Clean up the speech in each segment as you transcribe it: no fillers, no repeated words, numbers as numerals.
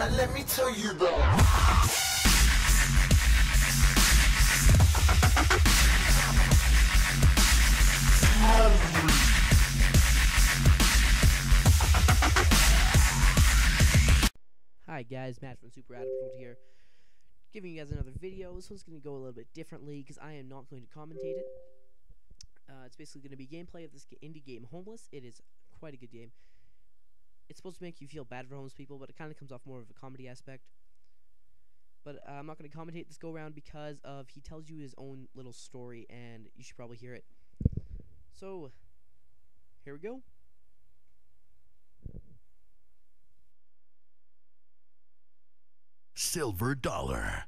Now let me tell you though. Hi guys, Matt from superadamsworld here, giving you guys another video. This one's going to go a little bit differently because I am not going to commentate it. It's basically going to be gameplay of this indie game, Homeless. It is quite a good game. It's supposed to make you feel bad for homeless people, but it kind of comes off more of a comedy aspect. But I'm not going to commentate this go-around because of he tells you his own little story, and you should probably hear it. So, here we go. Silver dollar.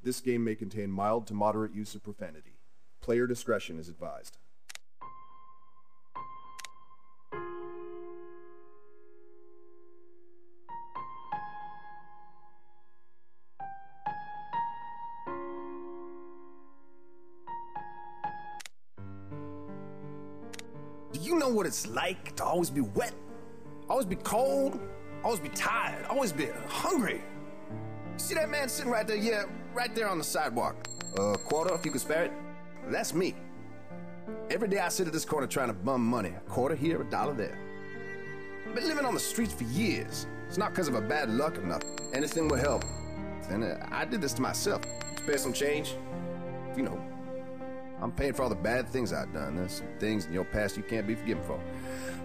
This game may contain mild to moderate use of profanity. Player discretion is advised. Do you know what it's like to always be wet, always be cold, always be tired, always be hungry? See that man sitting right there? Yeah, right there on the sidewalk. Quarter if you could spare it. That's me. Every day I sit at this corner trying to bum money. A quarter here, a dollar there. I've been living on the streets for years. It's not because of a bad luck or nothing. Anything will help. And I did this to myself. Spare some change. You know, I'm paying for all the bad things I've done. There's some things in your past you can't be forgiven for.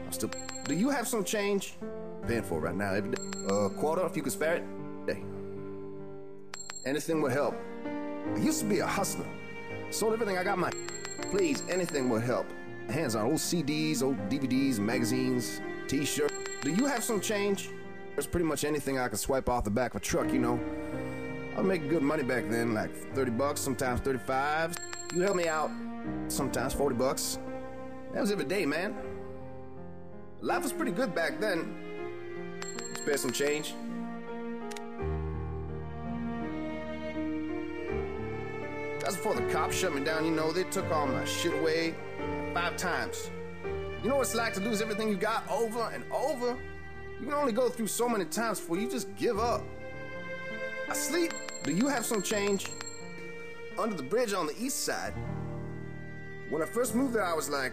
I'm still... Do you have some change? I'm paying for it right now every day. Quarter if you could spare it. Hey. Anything will help. I used to be a hustler. Sold everything I got my... Please, anything will help. Hands on old CDs, old DVDs, magazines, t-shirts. Do you have some change? There's pretty much anything I can swipe off the back of a truck, you know. I was making good money back then, like 30 bucks, sometimes 35. You help me out, sometimes 40 bucks. That was every day, man. Life was pretty good back then. Spare some change. That's before the cops shut me down, you know. They took all my shit away 5 times. You know what it's like to lose everything you got over and over? You can only go through so many times before you just give up. I sleep. Do you have some change? Under the bridge on the east side. When I first moved there, I was like,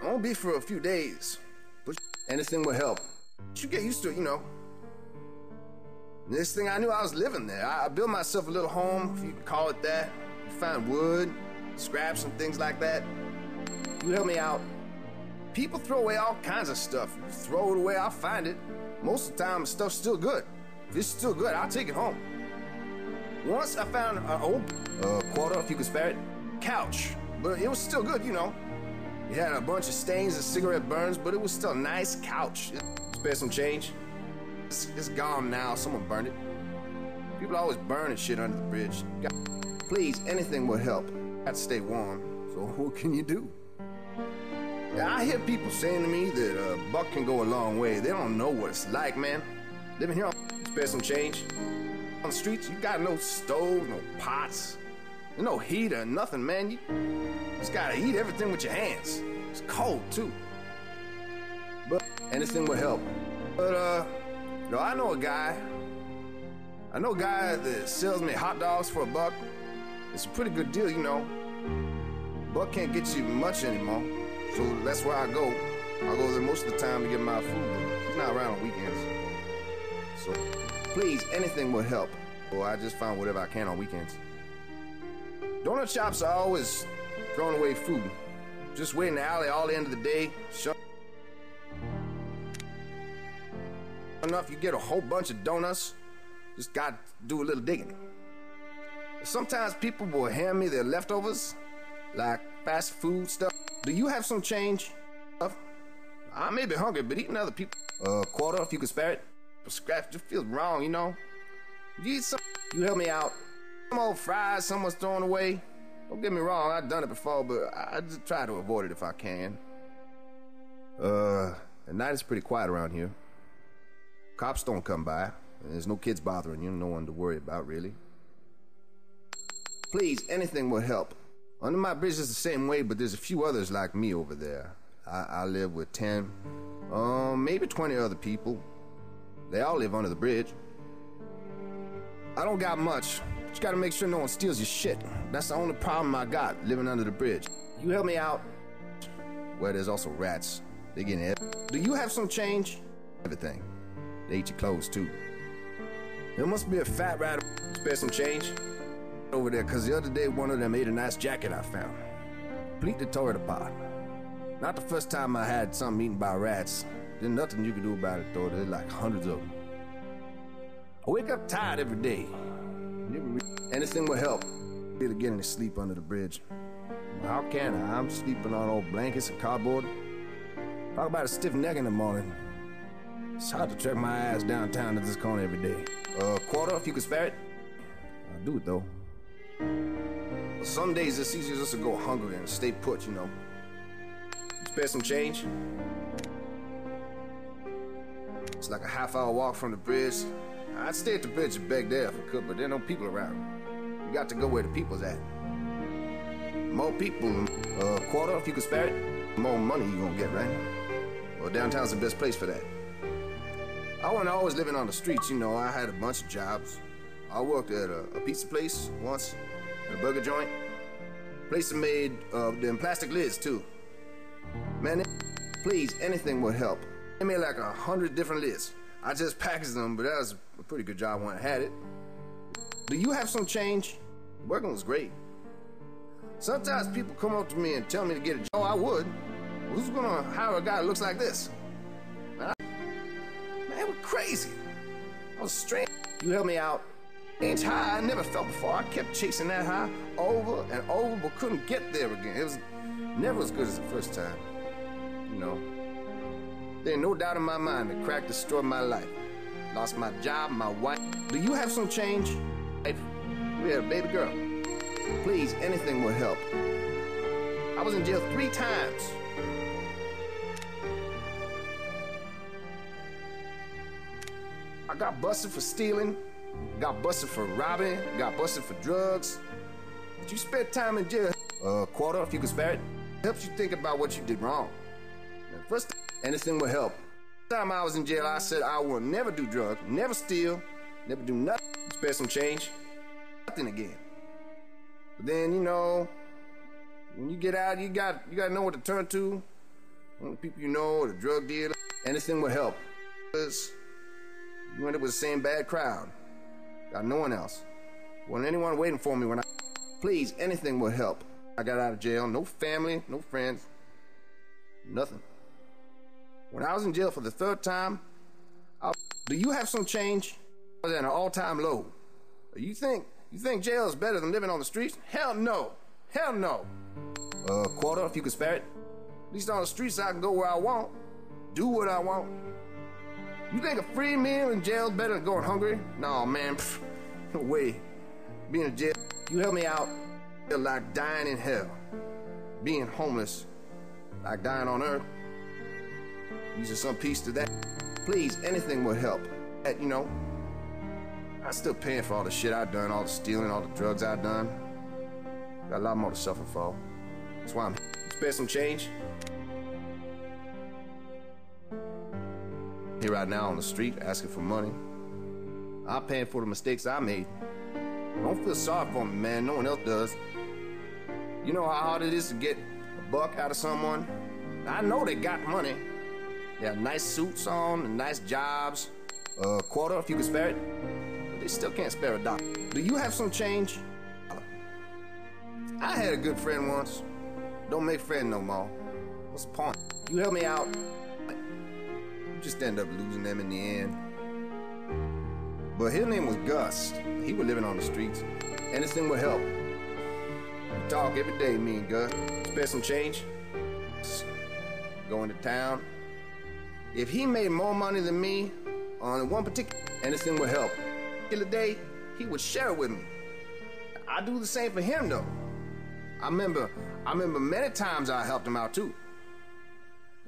I won't be for a few days, but anything will help. You get used to it, you know. Next thing I knew, I was living there. I built myself a little home, if you can call it that. Find wood, scraps, and things like that. You help me out. People throw away all kinds of stuff. You throw it away, I'll find it. Most of the time, the stuff's still good. If it's still good, I'll take it home. Once I found an old quarter, if you could spare it, couch. But it was still good, you know. It had a bunch of stains and cigarette burns, but it was still a nice couch. Spare some change. It's gone now. Someone burned it. People always burning shit under the bridge. Please, anything will help. Got to stay warm. So what can you do? Yeah, I hear people saying to me that a buck can go a long way. They don't know what it's like, man. Living here, spare some change. On the streets, you got no stove, no pots, no heater, nothing, man. You just gotta eat everything with your hands. It's cold, too. But anything will help. But, no, I know a guy that sells me hot dogs for $1. It's a pretty good deal, you know. Buck can't get you much anymore. So that's where I go. I go there most of the time to get my food. He's not around on weekends. So please, anything will help. Well, I just find whatever I can on weekends. Donut shops are always throwing away food. Just wait in the alley all the end of the day. Sure enough, you get a whole bunch of donuts. Just got to do a little digging. Sometimes people will hand me their leftovers, like fast food stuff. Do you have some change? I may be hungry, but eating other people. Quarter if you could spare it. Scratch just feels wrong, you know. You eat some. You help me out. Some old fries someone's throwing away. Don't get me wrong, I've done it before, but I just try to avoid it if I can. At night it's pretty quiet around here. Cops don't come by. There's no kids bothering you, no one to worry about, really. Please, anything will help. Under my bridge is the same way, but there's a few others like me over there. I live with 10, maybe 20 other people. They all live under the bridge. I don't got much. Just gotta make sure no one steals your shit. That's the only problem I got living under the bridge. You help me out? Well, there's also rats. They get in. Do you have some change? Everything. They eat your clothes too. There must be a fat rat. Spare some change over there, cause the other day one of them ate a nice jacket I found. Completely tore it apart. Not the first time I had something eaten by rats. There's nothing you can do about it though. There's like hundreds of them. I wake up tired every day. Anything will help. Really getting to sleep under the bridge. Well, how can I? I'm sleeping on old blankets and cardboard. Talk about a stiff neck in the morning. It's hard to track my ass downtown to this corner every day. Quarter if you could spare it. I'll do it though. Some days it's easier just to go hungry and stay put, you know. Spare some change. It's like a half-hour walk from the bridge. I'd stay at the bridge and beg there if I could, but there are no people around. You got to go where the people's at. More people, quarter if you could spare it. More money you gonna get, right? Well, downtown's the best place for that. I wasn't always living on the streets, you know. I had a bunch of jobs. I worked at a pizza place once, at a burger joint. Place that made them plastic lids too. Man, please, anything would help. They made like 100 different lids. I just packaged them, but that was a pretty good job when I had it. Do you have some change? Working was great. Sometimes people come up to me and tell me to get a job. Oh, I would. Who's gonna hire a guy that looks like this? Man, it was crazy. I was strange. You helped me out. Inch high I never felt before. I kept chasing that high over and over, but couldn't get there again. It was never as good as the first time. You know, there's no doubt in my mind that crack destroyed my life. Lost my job, my wife. Do you have some change? We had a baby girl. Please, anything would help. I was in jail 3 times. I got busted for stealing, got busted for robbing, got busted for drugs. But you spent time in jail. Quarter if you could spare it. Helps you think about what you did wrong. And first, anything will help. The time I was in jail, I said I will never do drugs, never steal, never do nothing. Spare some change, nothing again. But then, you know, when you get out, you got to know what to turn to. The people you know, the drug dealer, anything will help. Because you end up with the same bad crowd. Got no one else. Wasn't anyone waiting for me when I... Please, anything will help. I got out of jail, no family, no friends, nothing. When I was in jail for the 3rd time, do you have some change? I was at an all-time low. You think jail is better than living on the streets? Hell no. Hell no. Quarter if you could spare it. At least on the streets I can go where I want, do what I want. You think a free meal in jail is better than going hungry? No, man, no way. Being in jail, you help me out, feel like dying in hell. Being homeless, like dying on earth. Using some piece to that. Please, anything will help. You know, I'm still paying for all the shit I've done, all the stealing, all the drugs I've done. Got a lot more to suffer for. That's why I'm spare some change. Here right now on the street asking for money. I'm paying for the mistakes I made. Don't feel sorry for me, man. No one else does. You know how hard it is to get a buck out of someone? I know they got money. They have nice suits on and nice jobs. Quarter if you could spare it. But they still can't spare a dollar. Do you have some change? I had a good friend once. Don't make friends no more. What's the point? You help me out. You just end up losing them in the end. But his name was Gus. He was living on the streets. Anything would help. We talk every day, me and Gus. Spare some change. Going to town. If he made more money than me on one particular, anything would help. Particular day, he would share it with me. I do the same for him though. I remember many times I helped him out too.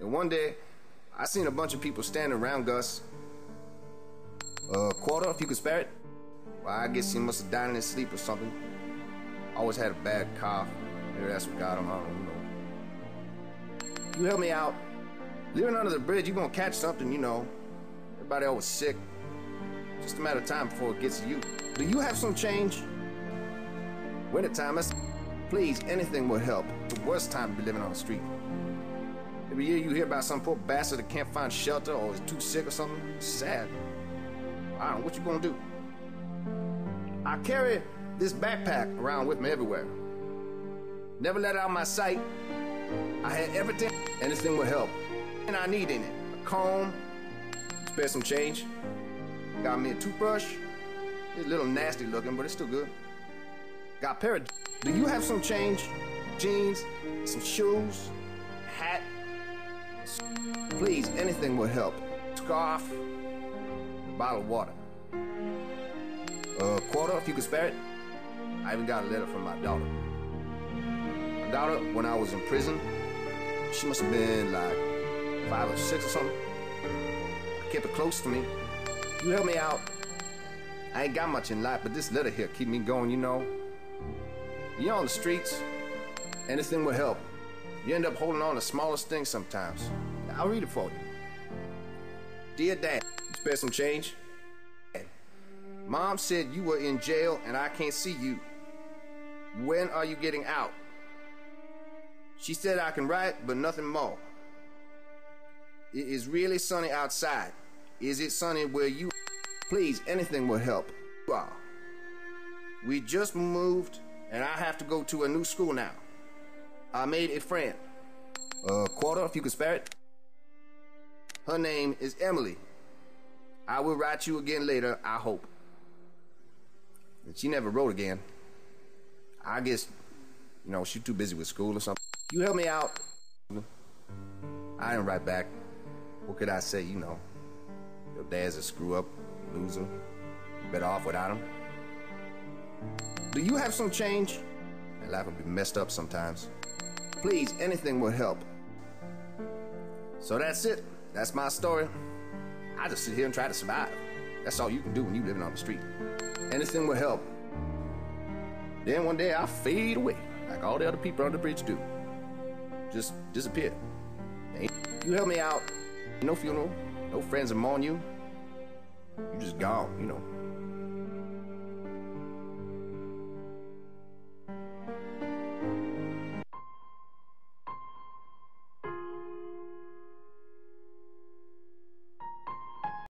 And one day, I seen a bunch of people standing around Gus. Quarter if you could spare it. Well, I guess he must have died in his sleep or something. Always had a bad cough. Maybe that's what got him, I don't know. You help me out. Living under the bridge, you're gonna catch something, you know. Everybody always sick. Just a matter of time before it gets to you. Do you have some change? Wintertime, please, anything will help. The worst time to be living on the street. Every year you hear about some poor bastard that can't find shelter or is too sick or something. It's sad. I don't know what you gonna do. I carry this backpack around with me everywhere. Never let it out of my sight. I had everything, anything will help. And I need in it. A comb, spare some change. Got me a toothbrush. It's a little nasty looking, but it's still good. Got a pair of, do you have some change? Jeans, some shoes, hat. Please, anything will help. Scarf, a bottle of water. A quarter, if you could spare it. I even got a letter from my daughter. My daughter, when I was in prison, she must have been like 5 or 6 or something. I kept her close to me. You help me out. I ain't got much in life, but this letter here keep me going, you know. You're on the streets, anything will help. You end up holding on to the smallest things sometimes. I'll read it for you. Dear Dad, spare some change? Mom said you were in jail and I can't see you. When are you getting out? She said I can write, but nothing more. It is really sunny outside. Is it sunny where you? Please, anything will help. Wow. We just moved and I have to go to a new school now. I made a friend. A quarter, if you could spare it. Her name is Emily. I will write you again later, I hope. And she never wrote again. I guess, you know, she's too busy with school or something. You help me out. I didn't write back. What could I say, you know? Your dad's a screw-up, loser. You're better off without him. Do you have some change? And life will be messed up sometimes. Please, anything will help. So that's it. That's my story. I just sit here and try to survive. That's all you can do when you're living on the street. Anything will help. Then one day I'll fade away, like all the other people on the bridge do. Just disappear. You help me out. No funeral, no friends to mourn you. You just gone, you know.